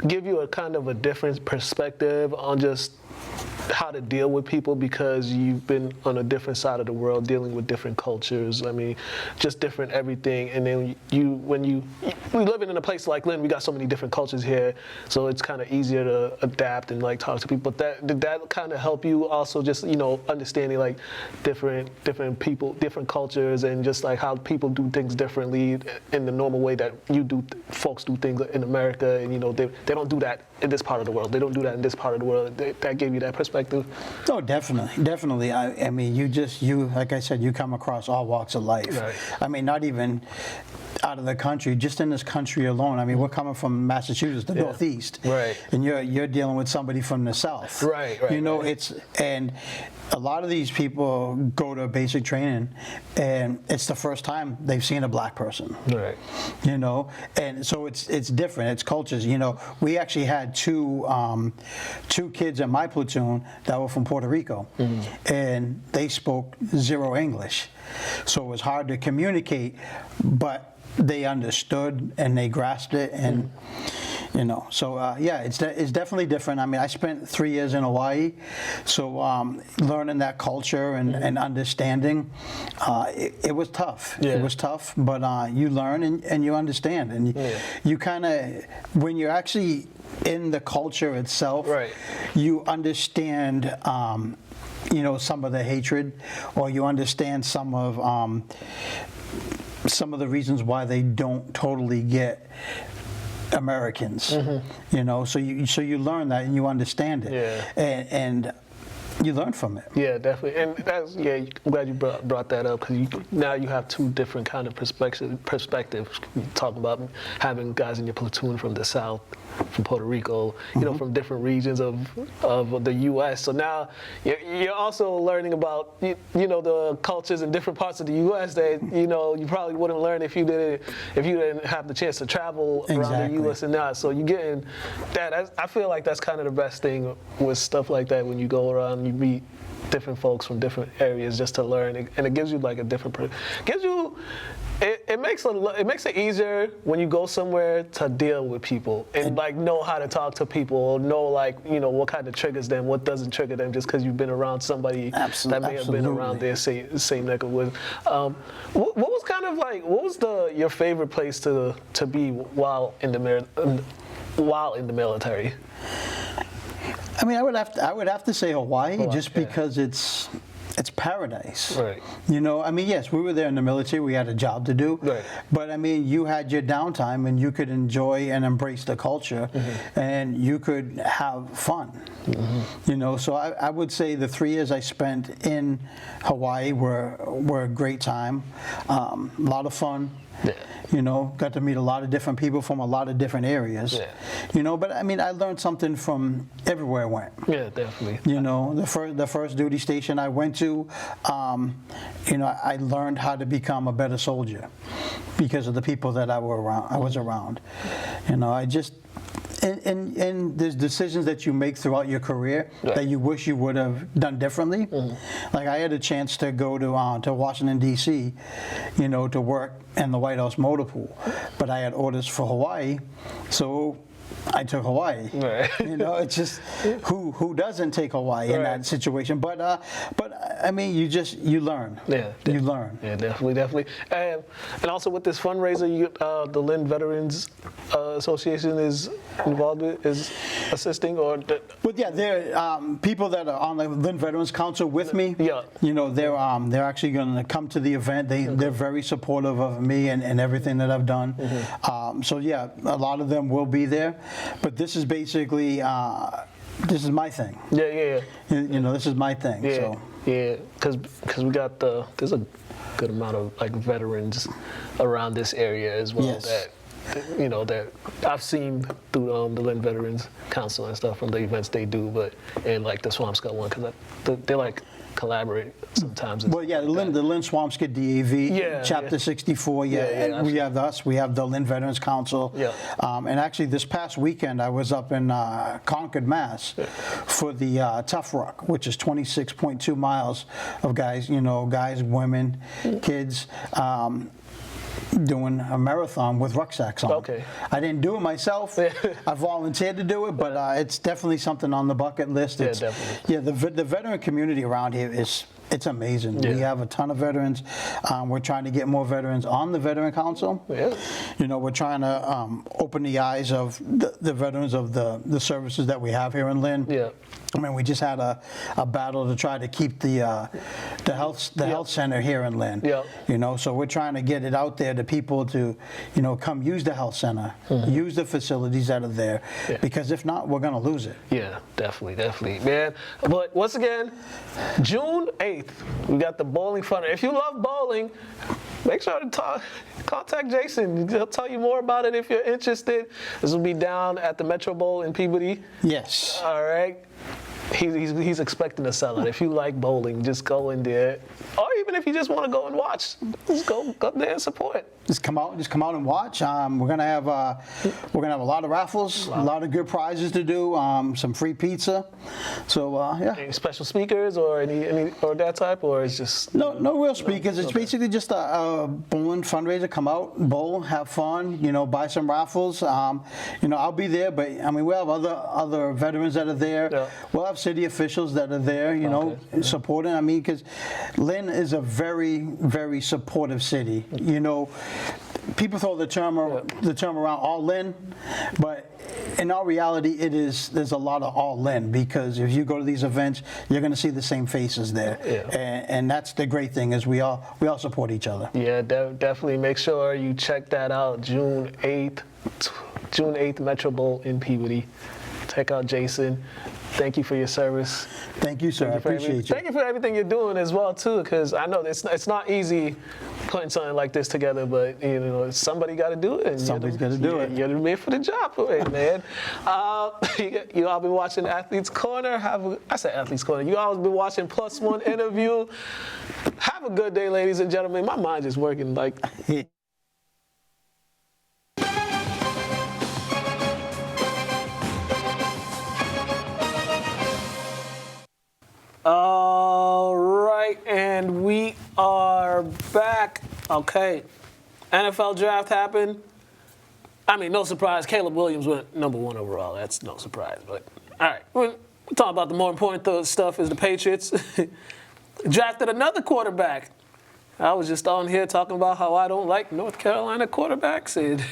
give you a kind of a different perspective on just how to deal with people, because you've been on a different side of the world dealing with different cultures? I mean, just different everything. And then we living in a place like Lynn, we got so many different cultures here, so it's kind of easier to adapt and like talk to people. But did that kind of help you also, just, you know, understanding like different people, different cultures, and just like how people do things differently in the normal way that folks do things in America, and you know they don't do that in this part of the world. They don't do that in this part of the world. That gave you that perspective? Oh, definitely. I mean, you like I said, you come across all walks of life. Right. I mean, not even out of the country, just in this country alone. I mean, we're coming from Massachusetts, the Northeast, right, and you're dealing with somebody from the South, right. You know, right. And a lot of these people go to basic training, and it's the first time they've seen a black person, right? You know, and so it's different. It's cultures. You know, we actually had two kids in my platoon that were from Puerto Rico, and they spoke zero English, so it was hard to communicate, but they understood and they grasped it, and you know, so it's definitely different. I mean, I spent 3 years in Hawaii, so learning that culture and understanding, it was tough. Yeah. It was tough, but you learn and you understand, and you kind of, when you're actually in the culture itself, right, you understand. You know, some of the hatred, or you understand some of the reasons why they don't totally get Americans. You know, so you learn that and you understand it, and you learn from it. Yeah, definitely. And that's, I'm glad you brought that up, because now you have two different kind of perspectives. You talk about having guys in your platoon from the South, from Puerto Rico, you know, from different regions of the U.S. So now you're also learning about you know, the cultures in different parts of the U.S. that you know you probably wouldn't learn if you didn't have the chance to travel around the U.S. and not. So you getting that. I feel like that's kind of the best thing with stuff like that, when you go around and you you meet different folks from different areas just to learn, and it gives you like a different. Gives you. It makes it easier when you go somewhere to deal with people and like know how to talk to people, know like what kind of triggers them, what doesn't trigger them, just because you've been around somebody that may have been around their same neck of wood. What was kind of like your favorite place to be while in the military? I mean, I would have to say Hawaii, just because it's paradise. Right. I mean, yes, we were there in the military. We had a job to do. Right. But I mean, you had your downtime, and you could enjoy and embrace the culture, and you could have fun. So I would say the 3 years I spent in Hawaii were a great time. A lot of fun. Yeah. Got to meet a lot of different people from a lot of different areas. Yeah. But I mean, I learned something from everywhere I went. Yeah, definitely. The first duty station I went to, I learned how to become a better soldier because of the people that I was around. I just. And there's decisions that you make throughout your career that you wish you would have done differently. Like I had a chance to go to Washington D.C., to work in the White House motor pool, but I had orders for Hawaii, so I took Hawaii. Right. It's just who doesn't take Hawaii in that situation? But I mean, you learn. Yeah. You learn. Yeah, definitely. And also with this fundraiser, the Lynn Veterans Association is involved with, is assisting or. But yeah, there people that are on the Lynn Veterans Council with me. Yeah. They're actually going to come to the event. They're very supportive of me and everything that I've done. So yeah, a lot of them will be there. But this is basically this is my thing. Yeah. This is my thing. Yeah. So. Yeah, because we got there's a good amount of like veterans around this area as well. Yes. That I've seen through the Lynn Veterans Council and stuff from the events they do, and like the Swampscott one, because they like collaborate sometimes. Well, yeah, the Lynn Swampscott DAV, Chapter 64. Yeah, we have us. We have the Lynn Veterans Council. Yeah. And actually, this past weekend, I was up in Concord, Mass, for the Tough Ruck, which is 26.2 miles of guys, women, kids. Doing a marathon with rucksacks on. Okay. I didn't do it myself. I volunteered to do it, but it's definitely something on the bucket list. Definitely. Yeah, the veteran community around here it's amazing. Yeah. We have a ton of veterans. We're trying to get more veterans on the Veteran Council. Yeah. We're trying to open the eyes of the veterans of the services that we have here in Lynn. Yeah. I mean, we just had a battle to try to keep the health center here in Lynn. Yeah. So we're trying to get it out there to people to, come use the health center, use the facilities that are there, because if not, we're going to lose it. Yeah, definitely, man. But once again, June 8th, we got the bowling fun. If you love bowling, make sure to contact Jason. He'll tell you more about it if you're interested. This will be down at the Metro Bowl in Peabody. Yes. All right. He's expecting a sellout. If you like bowling, just go in there. Or even if you just want to go and watch, just go there and support. Just come out and watch. We're gonna have a lot of raffles, a lot of good prizes to do, some free pizza. So yeah. Any special speakers or any or that type, or it's just no real speakers. It's basically just a bowling fundraiser. Come out, bowl, have fun. Buy some raffles. I'll be there, but I mean we have other veterans that are there. Yeah. We'll have city officials that are there. Supporting. I mean, because Lynn is a very, very supportive city. People throw the term around all in, but in all reality, there's a lot of all in, because if you go to these events, you're going to see the same faces there, and that's the great thing is we all support each other. Yeah, definitely. Make sure you check that out. June 8th, Metro Bowl in Peabody. Check out Jason. Thank you for your service. Thank you, sir. I appreciate you. Thank you for everything you're doing as well, too, because I know it's not easy putting something like this together, but somebody got to do it. Somebody's got to do it. You're made for the job for it, man. You all been watching Athletes Corner. I said Athletes Corner. You all been watching Plus One Interview. Have a good day, ladies and gentlemen. My mind is working like. All right, and we are back. Okay, NFL draft happened. I mean, no surprise. Caleb Williams went number 1 overall. That's no surprise. But all right, we're talking about the more important stuff. Is the Patriots drafted another quarterback. I was just on here talking about how I don't like North Carolina quarterbacks, and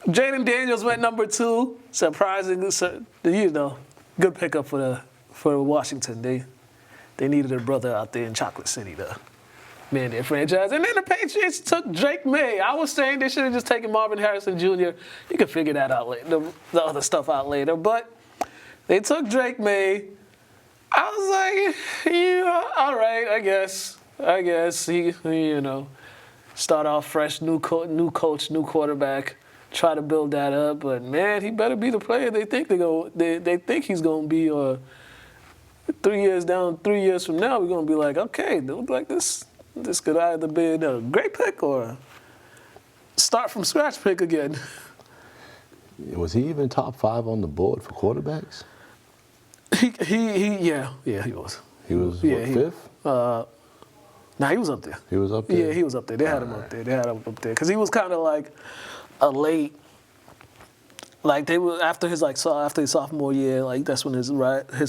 Jaden Daniels went number 2. Surprisingly, good pickup for Washington. They needed a brother out there in Chocolate City to man their franchise. And then the Patriots took Drake May. I was saying they should have just taken Marvin Harrison Jr. You can figure that out later, the other stuff out later. But they took Drake May. I was like, yeah, all right, I guess he, start off fresh, new coach, new quarterback, try to build that up. But man, he better be the player they think they think he's gonna be. Or 3 years from now, we're gonna be like, okay, they look like this could either be a great pick or start from scratch pick again. Was he even top 5 on the board for quarterbacks? He was. He was 5th? Nah, he was up there. He was up there? Yeah, he was up there. They had him up there. Because he was kind of like a late, like they were after his sophomore year, like that's when his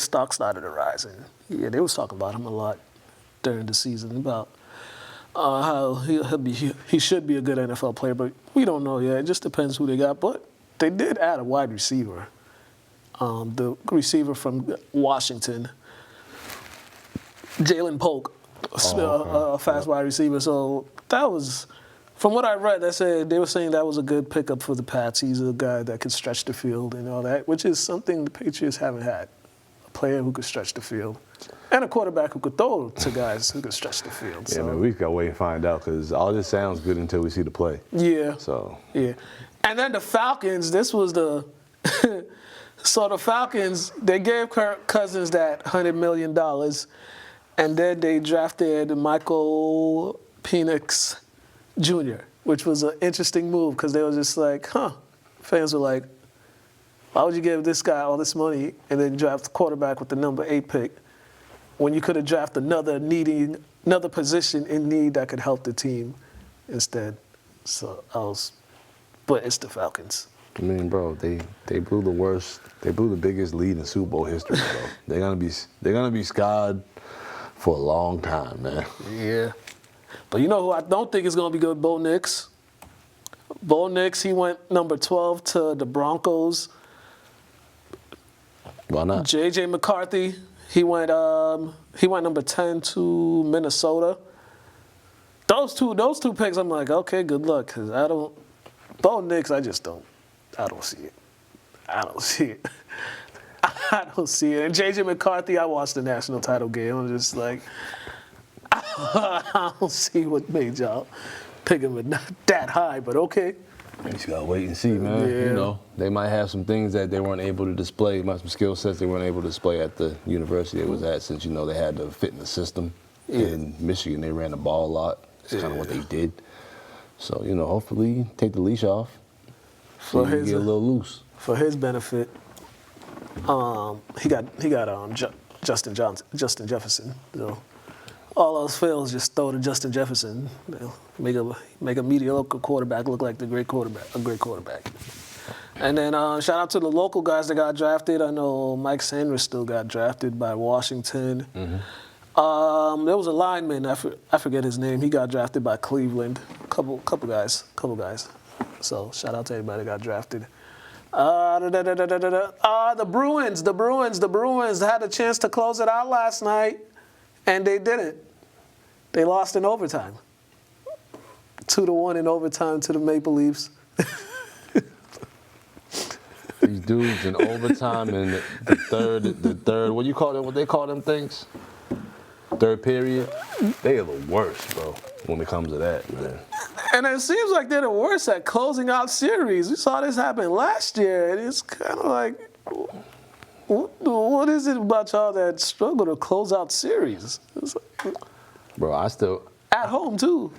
stock started to rise. And yeah, they was talking about him a lot during the season about how he should be a good NFL player, but we don't know yet. It just depends who they got. But they did add a wide receiver. The receiver from Washington, Jalen Polk, a fast wide receiver. So that was, from what I read, they were saying that was a good pickup for the Pats. He's a guy that could stretch the field and all that, which is something the Patriots haven't had. A player who could stretch the field. And a quarterback who could throw to guys who could stretch the field. Yeah, man, we got to wait and find out because all this sounds good until we see the play. Yeah. So. Yeah. And then the Falcons, this was the... So the Falcons, they gave Kirk Cousins that $100 million, and then they drafted Michael Penix Jr., which was an interesting move because they were just like, fans were like, why would you give this guy all this money and then draft the quarterback with the number 8 pick when you could have drafted another position in need that could help the team instead? But it's the Falcons. I mean, bro, they blew the biggest lead in Super Bowl history, bro. They're gonna be scarred for a long time, man. Yeah. But you know who I don't think is gonna be good? Bo Nix. Bo Nix, he went number 12 to the Broncos. Why not? J.J. McCarthy, he went number 10 to Minnesota. Those two picks, I'm like, okay, good luck, because Bo Nix, I don't see it. I don't see it. And J.J. McCarthy, I watched the national title game. I'm just like, I don't see what made y'all pick him not that high, but okay. You just gotta wait and see, man. Yeah. They might have some things that they weren't able to display, some skill sets they weren't able to display at the university it was at, since they had to fit in the system. Yeah. In Michigan, they ran the ball a lot. It's kind of what they did. So, hopefully take the leash off. So he get a little loose. For his benefit, he got Justin Jefferson. So all else fails, just throw to Justin Jefferson. Make a mediocre quarterback look like a great quarterback. And then shout out to the local guys that got drafted. I know Mike Sanders still got drafted by Washington. Mm-hmm. There was a lineman, I forget his name. He got drafted by Cleveland. Couple guys. So shout out to everybody that got drafted. The Bruins had a chance to close it out last night, and they didn't. They lost in overtime. 2-1 in overtime to the Maple Leafs. These dudes in overtime in the third. What they call them things? Third period. They are the worst, bro, when it comes to that, man. And it seems like they're the worst at closing out series. We saw this happen last year, and it's kind of like, what is it about y'all that struggle to close out series? Bro, at home too.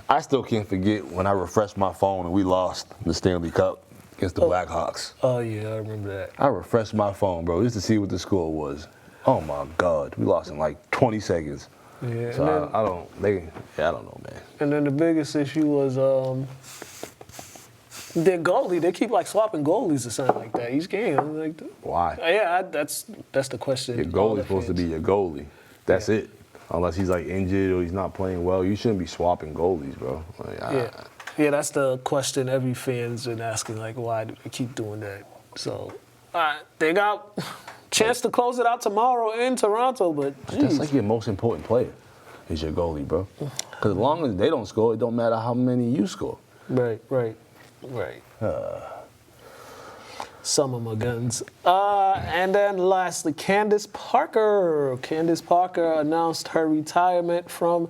I still can't forget when I refreshed my phone and we lost the Stanley Cup against the Blackhawks. Oh yeah, I remember that. I refreshed my phone, bro, just to see what the score was. Oh my God, we lost in like 20 seconds. Yeah, So and then, I don't know, man. and then the biggest issue was their goalie. They keep like swapping goalies or something like that each game. I'm like, Why? yeah, that's the question. Your all the goalie's supposed to fans. be your goalie. That's it. Unless he's like injured or he's not playing well, you shouldn't be swapping goalies, bro. Like, Yeah, that's the question every fan's been asking. Like, why do they keep doing that? So, they got chance to close it out tomorrow in Toronto, but That's geez. like your most important player is your goalie, bro. Because as long as they don't score, it don't matter how many you score. Right. Some of my guns. And then lastly, Candace Parker. Candace Parker announced her retirement from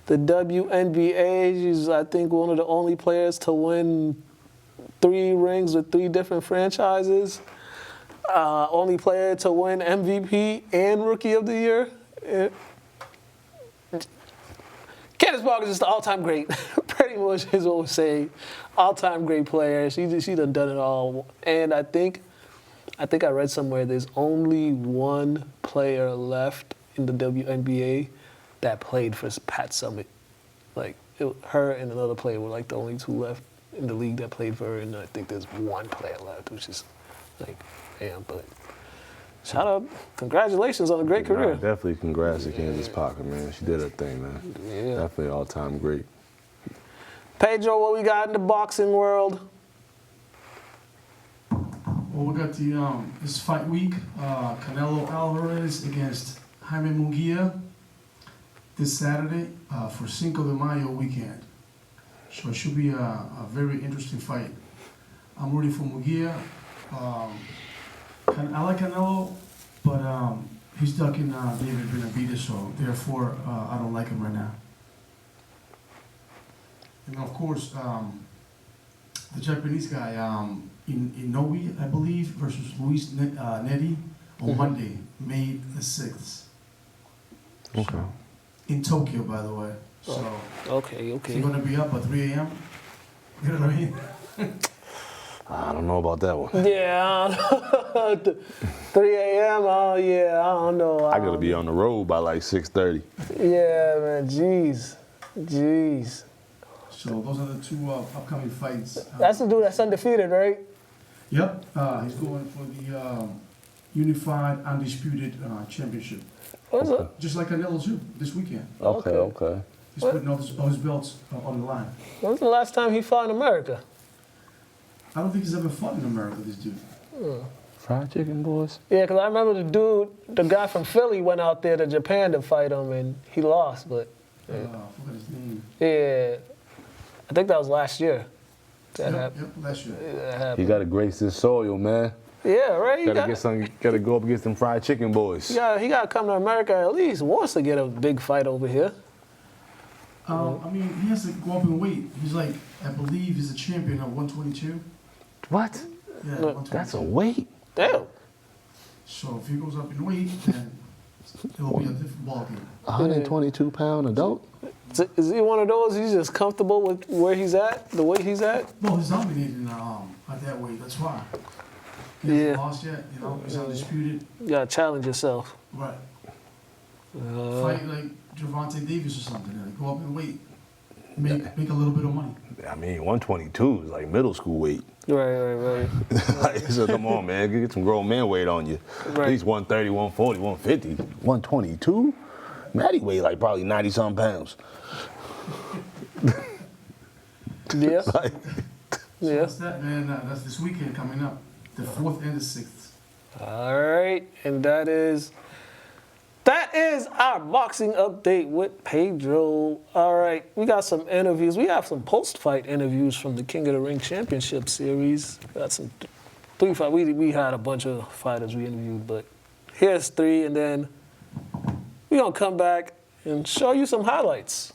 the WNBA. She's, I think, one of the only players to win 3 rings with 3 different franchises. Only player to win MVP and Rookie of the Year. Candace Parker is just the all-time great. Pretty much is what we say. All-time great player. She done it all. And I think I read somewhere there's only one player left in the WNBA that played for Pat Summitt. Like her and another player were like the only 2 left in the league that played for her. And I think there's one player left, which is like, damn. But shout out, congratulations on a great career. Nah, definitely congrats to Candace Parker, man. She did her thing, man. Yeah. Definitely all-time great. Pedro, what we got in the boxing world? Well, we got the this fight week, Canelo Alvarez against Jaime Munguia this Saturday for Cinco de Mayo weekend. So it should be a very interesting fight. I'm rooting for Munguia. I like Canelo, but he's ducking David Benavidez, so therefore I don't like him right now. And of course, the Japanese guy, Inoue, I believe, versus Luis Neri on Monday, May the 6th. Okay. So, in Tokyo, by the way. So, Okay. you're going to be up at 3 a.m.? You know what I mean? I don't know about that one. Yeah, 3 a.m. Oh yeah, I don't know. I gotta be on the road by like 6:30. Yeah, man. Jeez. So those are the 2 upcoming fights. That's the dude that's undefeated, right? Yep, he's going for the Unified Undisputed Championship. What's up? Just like Canelo too, this weekend. Okay. He's putting all his belts on the line. When's the last time he fought in America? I don't think he's ever fought in America, this dude. Fried chicken, boys. Yeah, because I remember the guy from Philly went out there to Japan to fight him, and he lost. But I forgot his name. yeah, I think that was last year. That Yep, happened. last year. That You happened. gotta grace this soil, man. Yeah, right. Gotta go up against them fried chicken boys. He got to come to America at least once to get a big fight over here. I mean, he has to go up in weight. He's like, I believe he's a champion of 122. What? Yeah, Look, 122. That's a weight. Damn. So if he goes up in weight, then it'll be a different ballgame. 122-pound adult. Is he one of those? He's just comfortable with where he's at, the weight he's at. No, he's dominating at that weight. That's why. He Yeah. hasn't lost yet. You know, he's undisputed. You gotta challenge yourself. Right. Fight like Gervonta Davis or something. Like, go up in weight. Make a little bit of money. I mean, 122 is like middle school weight. Right. Like, so come on, man. Get some grown man weight on you. Right. At least 130, 140, 150. 122? Maddie weigh like probably 90-something pounds. Yeah. Like, So Yeah. that's that, man. That's this weekend coming up. The 4th and the 6th. All right, and that is our boxing update with Pedro. All right, we got some interviews. We have some post-fight interviews from the King of the Ring Championship Series. Got some 3 fight. We had a bunch of fighters we interviewed, but here's 3, and then we're gonna come back and show you some highlights.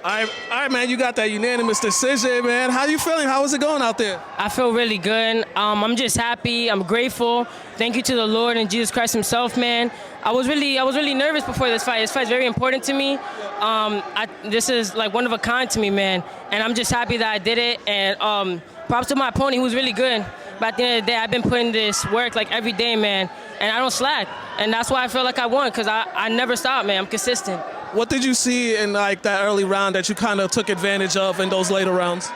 All right, man, you got that unanimous decision, man. How you feeling? How is it going out there? I feel really good. I'm just happy. I'm grateful. Thank you to the Lord and Jesus Christ himself, man. I was really nervous before this fight. This fight's very important to me. This is like one of a kind to me, man. And I'm just happy that I did it. And props to my opponent, who was really good. But at the end of the day, I've been putting this work like every day, man. And I don't slack. And that's why I feel like I won, because I never stop, man. I'm consistent. What did you see in like that early round that you kind of took advantage of in those later rounds?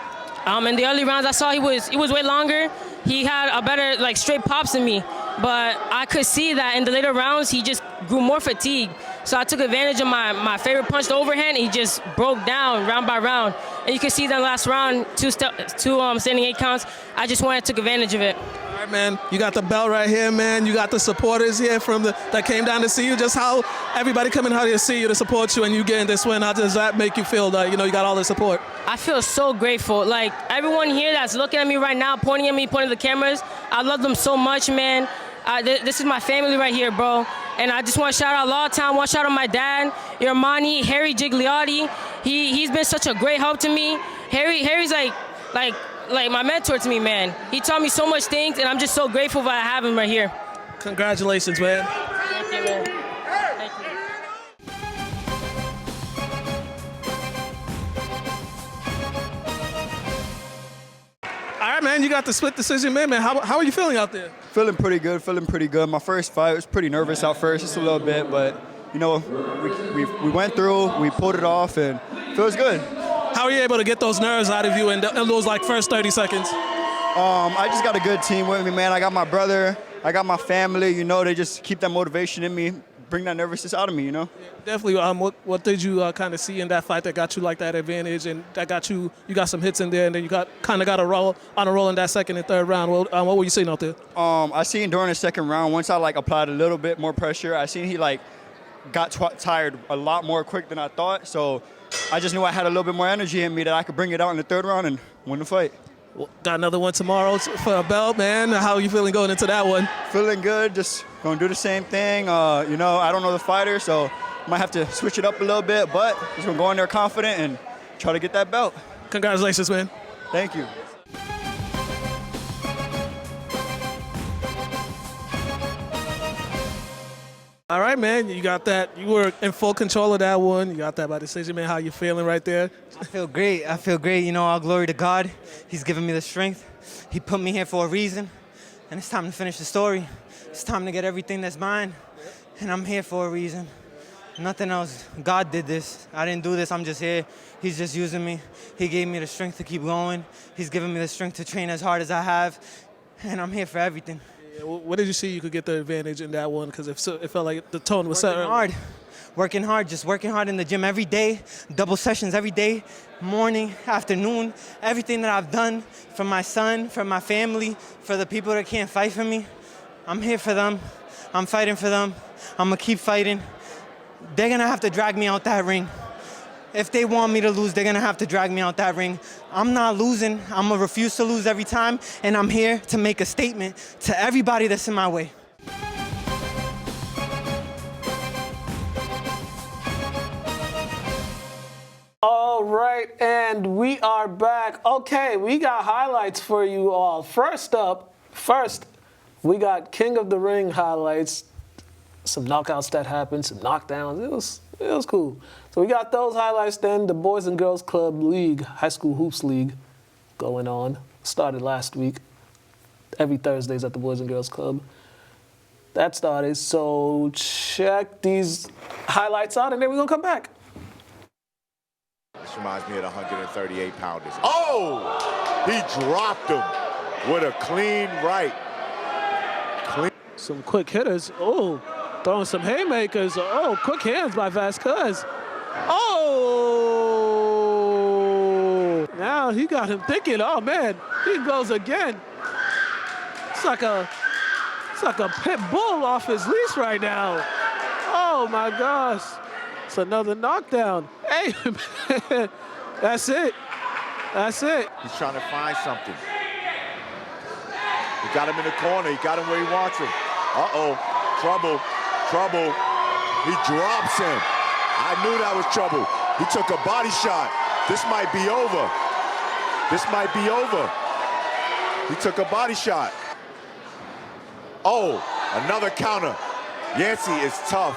In the early rounds, I saw he was way longer. He had a better like straight pops than me, but I could see that in the later rounds he just grew more fatigued. So I took advantage of my favorite punch, the overhand. And he just broke down round by round, and you can see that last round, two standing 8 counts. I just took advantage of it. All right, man. You got the belt right here, man. You got the supporters here that came down to see you. Just how everybody coming out here to see you, to support you, and you getting this win. How does that make you feel that you got all the support? I feel so grateful. Like everyone here that's looking at me right now, pointing at me, pointing at the cameras. I love them so much, man. This is my family right here, bro. And I just want to shout out Lawtown. Want to shout out my dad, Irmani, Harry Gigliotti. He's been such a great help to me. Harry's like my mentor to me, man. He taught me so much things, and I'm just so grateful that I have him right here. Congratulations, man. Thank you, man. Thank you. All right, man. You got the split decision, man. How are you feeling out there? Feeling pretty good. My first fight was pretty nervous at first, just a little bit, but we went through, we pulled it off, and feels good. How are you able to get those nerves out of you in those like first 30 seconds? I just got a good team with me, man. I got my brother, I got my family. They just keep that motivation in me, bring that nervousness out of me. Yeah, definitely. What did you kind of see in that fight that got you like that advantage, and that got you got some hits in there, and then you got a roll in that second and third round? What were you seeing out there? I seen during the second round, once I applied a little bit more pressure, I seen he got tired a lot more quick than I thought. So I just knew I had a little bit more energy in me that I could bring it out in the third round and win the fight. Well, got another one tomorrow for a belt, man. How are you feeling going into that one? Feeling good, just going to do the same thing. I don't know the fighter, so might have to switch it up a little bit, but just going to go in there confident and try to get that belt. Congratulations, man. Thank you. All right, man. You got that. You were in full control of that one. You got that by decision, man. How you feeling right there? I feel great. All glory to God. He's given me the strength. He put me here for a reason. And it's time to finish the story. It's time to get everything that's mine. And I'm here for a reason. Nothing else. God did this. I didn't do this. I'm just here. He's just using me. He gave me the strength to keep going. He's given me the strength to train as hard as I have. And I'm here for everything. What did you see you could get the advantage in that one? Because it felt like the tone was set early. Working hard in the gym every day, double sessions every day, morning, afternoon, everything that I've done for my son, for my family, for the people that can't fight for me. I'm here for them. I'm fighting for them. I'm going to keep fighting. They're going to have to drag me out that ring. If they want me to lose, they're going to have to drag me out that ring. I'm not losing. I'm going to refuse to lose every time, and I'm here to make a statement to everybody that's in my way. All right, and we are back. Okay, we got highlights for you all. First, we got King of the Ring highlights. Some knockouts that happened, some knockdowns. It was cool. So we got those highlights. Then the Boys and Girls Club League, High School Hoops League, going on. Started last week. Every Thursdays at the Boys and Girls Club. That started. So check these highlights out, and then we're gonna come back. This reminds me of the 138-pounders. Oh! He dropped him with a clean right. Some quick hitters. Oh, throwing some haymakers. Oh, quick hands by Vasquez. Oh! Now he got him thinking, oh man, he goes again. It's like a pit bull off his leash right now. Oh my gosh. It's another knockdown. Hey, man. That's it. He's trying to find something. He got him in the corner. He got him where he wants him. Uh-oh, trouble. He drops him. I knew that was trouble. He took a body shot. This might be over. He took a body shot. Oh, another counter. Yancey is tough.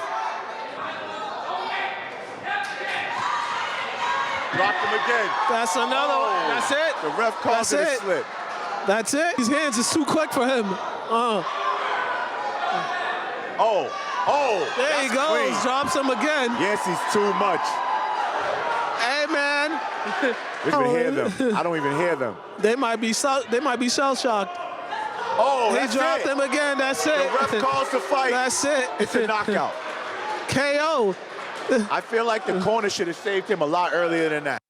Blocked him again. That's another one. That's it. The ref calls it a slip. That's it. His hands is too quick for him. There he goes. Clean. Drops him again. Yancey's too much. Hey, man. I don't even hear them. I don't even hear them. They might be shell shocked. Oh, He that's dropped it. him again. That's it. The ref calls the fight. That's it. It's a knockout. KO. I feel like the corner should have saved him a lot earlier than that.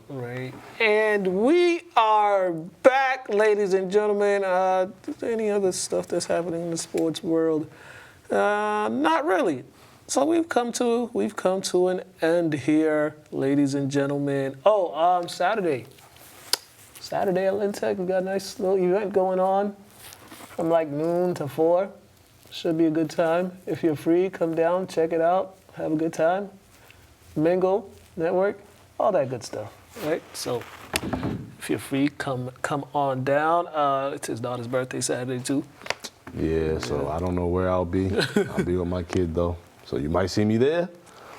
Right. And we are back, ladies and gentlemen. Any other stuff that's happening in the sports world? Not really. So we've come to an end here, ladies and gentlemen. Saturday at Lintech, we got a nice little event going on from like noon to 4. Should be a good time. If you're free, come down, check it out, have a good time. Mingle, network, all that good stuff, right? So if you're free, come on down. It's his daughter's birthday Saturday too. Yeah, so I don't know where I'll be. I'll be with my kid though. So you might see me there.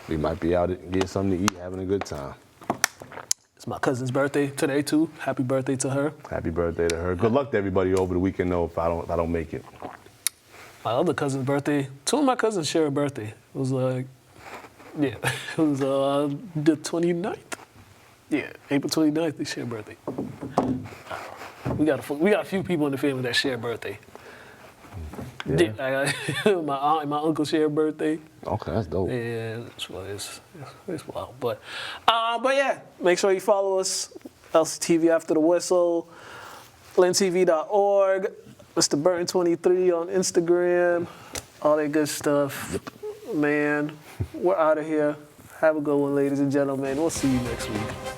We might be out and get something to eat, having a good time. It's my cousin's birthday today too. Happy birthday to her. Happy birthday to her. Good luck to everybody over the weekend though if I don't make it. My other cousin's birthday, 2 of my cousins share a birthday. It was the 29th. Yeah, April 29th, they share a birthday. We got a few people in the family that share a birthday. Yeah. I got my aunt and my uncle share a birthday. Okay, that's dope. Yeah, it's wild. But yeah, make sure you follow us, LCTV After the Whistle, lintv.org, Mr. Burton 23 on Instagram, all that good stuff. Yep. Man, we're out of here. Have a good one, ladies and gentlemen. We'll see you next week.